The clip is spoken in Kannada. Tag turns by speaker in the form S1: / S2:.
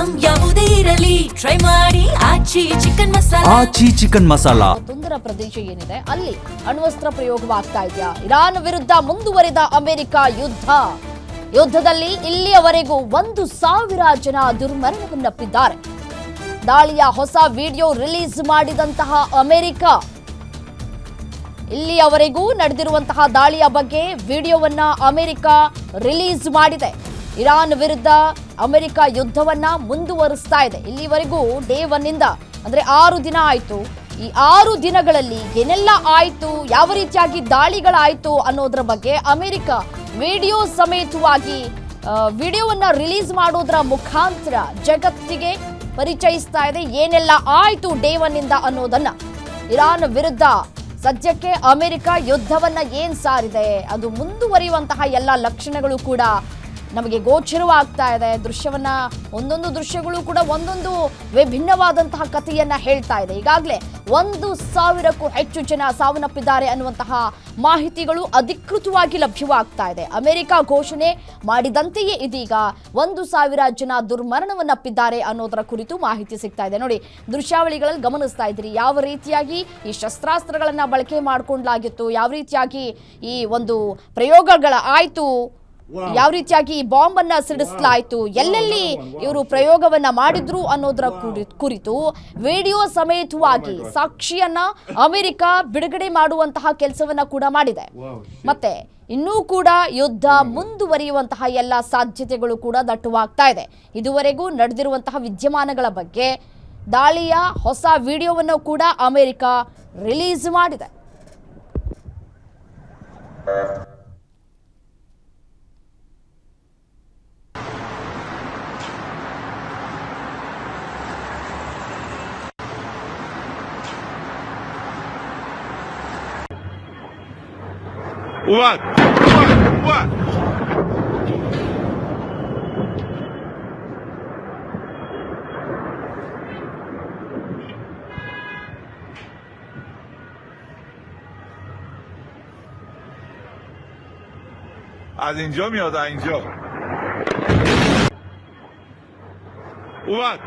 S1: ಐಟಂ ಯಾವುದೇ ಇರಲಿ ಟ್ರೈ ಮಾಡಿ ಆಚಿ ಚಿಕನ್ ಮಸಾಲಾ.
S2: ತುಂದರ ಪ್ರದೇಶ ಏನಿದೆ ಅಲ್ಲಿ ಅಣ್ವಸ್ತ್ರ ಪ್ರಯೋಗವಾಗ್ತಾ ಇದೆಯಾ? ಇರಾನ್ ವಿರುದ್ಧ ಮುಂದುವರಿದ ಅಮೆರಿಕ ಯುದ್ಧದಲ್ಲಿ ಇಲ್ಲಿಯವರೆಗೂ 1,000 ಜನ ದುರ್ಮರಣವನ್ನಪ್ಪಿದ್ದಾರೆ. ದಾಳಿಯ ಹೊಸ ವಿಡಿಯೋ ರಿಲೀಸ್ ಮಾಡಿದಂತಹ ಅಮೆರಿಕ ಇಲ್ಲಿಯವರೆಗೂ ನಡೆದಿರುವಂತಹ ದಾಳಿಯ ಬಗ್ಗೆ ವಿಡಿಯೋವನ್ನ ಅಮೆರಿಕ ರಿಲೀಸ್ ಮಾಡಿದೆ. ಇರಾನ್ ವಿರುದ್ಧ ಅಮೆರಿಕ ಯುದ್ಧವನ್ನ ಮುಂದುವರಿಸ್ತಾ ಇದೆ. ಇಲ್ಲಿವರೆಗೂ ಡೇ 1 ಇಂದ ಅಂದ್ರೆ 6 ದಿನ ಆಯ್ತು. ಈ 6 ದಿನಗಳಲ್ಲಿ ಏನೆಲ್ಲ ಆಯ್ತು, ಯಾವ ರೀತಿಯಾಗಿ ದಾಳಿಗಳಾಯ್ತು ಅನ್ನೋದ್ರ ಬಗ್ಗೆ ಅಮೆರಿಕ ವಿಡಿಯೋ ಸಮೇತವಾಗಿ ವಿಡಿಯೋವನ್ನ ರಿಲೀಸ್ ಮಾಡೋದ್ರ ಮುಖಾಂತರ ಜಗತ್ತಿಗೆ ಪರಿಚಯಿಸ್ತಾ ಇದೆ. ಏನೆಲ್ಲ ಆಯ್ತು ಡೇ 1 ಇಂದ ಅನ್ನೋದನ್ನ. ಇರಾನ್ ವಿರುದ್ಧ ಸದ್ಯಕ್ಕೆ ಅಮೆರಿಕ ಯುದ್ಧವನ್ನ ಏನ್ ಸಾರಿದೆ, ಅದು ಮುಂದುವರಿಯುವಂತಹ ಎಲ್ಲ ಲಕ್ಷಣಗಳು ಕೂಡ ನಮಗೆ ಗೋಚರವಾಗ್ತಾ ಇದೆ. ಒಂದೊಂದು ದೃಶ್ಯಗಳು ಕೂಡ ಒಂದೊಂದು ವಿಭಿನ್ನವಾದಂತಹ ಕಥೆಯನ್ನ ಹೇಳ್ತಾ ಇದೆ. ಈಗಾಗಲೇ 1,000ಕ್ಕೂ ಹೆಚ್ಚು ಜನ ಸಾವನ್ನಪ್ಪಿದ್ದಾರೆ ಅನ್ನುವಂತಹ ಮಾಹಿತಿಗಳು ಅಧಿಕೃತವಾಗಿ ಲಭ್ಯವಾಗ್ತಾ ಇದೆ. ಅಮೆರಿಕ ಘೋಷಣೆ ಮಾಡಿದಂತೆಯೇ ಇದೀಗ 1,000 ಜನ ದುರ್ಮರಣವನ್ನಪ್ಪಿದ್ದಾರೆ ಅನ್ನೋದರ ಕುರಿತು ಮಾಹಿತಿ ಸಿಗ್ತಾ ಇದೆ. ನೋಡಿ, ದೃಶ್ಯಾವಳಿಗಳಲ್ಲಿ ಗಮನಿಸ್ತಾ ಇದ್ದೀರಿ ಯಾವ ರೀತಿಯಾಗಿ ಈ ಶಸ್ತ್ರಾಸ್ತ್ರಗಳನ್ನ ಬಳಕೆ ಮಾಡಿಕೊಳ್ಳಲಾಗಿತ್ತು, ಯಾವ ರೀತಿಯಾಗಿ ಈ ಒಂದು ಪ್ರಯೋಗಗಳ ಆಯ್ತು, ಯಾವ ರೀತಿಯಾಗಿ ಈ ಬಾಂಬ್ ಅನ್ನ ಸಿಡಿಸಲಾಯಿತು, ಎಲ್ಲೆಲ್ಲಿ ಇವರು ಪ್ರಯೋಗವನ್ನ ಮಾಡಿದ್ರು ಅನ್ನೋದರ ಕುರಿತು ವಿಡಿಯೋ ಸಮೇತವಾಗಿ ಸಾಕ್ಷಿಯನ್ನ ಅಮೆರಿಕ ಬಿಡುಗಡೆ ಮಾಡುವಂತಹ ಕೆಲಸವನ್ನ ಕೂಡ ಮಾಡಿದೆ. ಮತ್ತೆ ಇನ್ನೂ ಕೂಡ ಯುದ್ಧ ಮುಂದುವರಿಯುವಂತಹ ಎಲ್ಲ ಸಾಧ್ಯತೆಗಳು ಕೂಡ ದಟ್ಟವಾಗ್ತಾ ಇದೆ. ಇದುವರೆಗೂ ನಡೆದಿರುವಂತಹ ವಿದ್ಯಮಾನಗಳ ಬಗ್ಗೆ ದಾಳಿಯ ಹೊಸ ವಿಡಿಯೋವನ್ನು ಕೂಡ ಅಮೆರಿಕ ರಿಲೀಸ್ ಮಾಡಿದೆ.
S3: What? از اینجا میاد اینجا. What?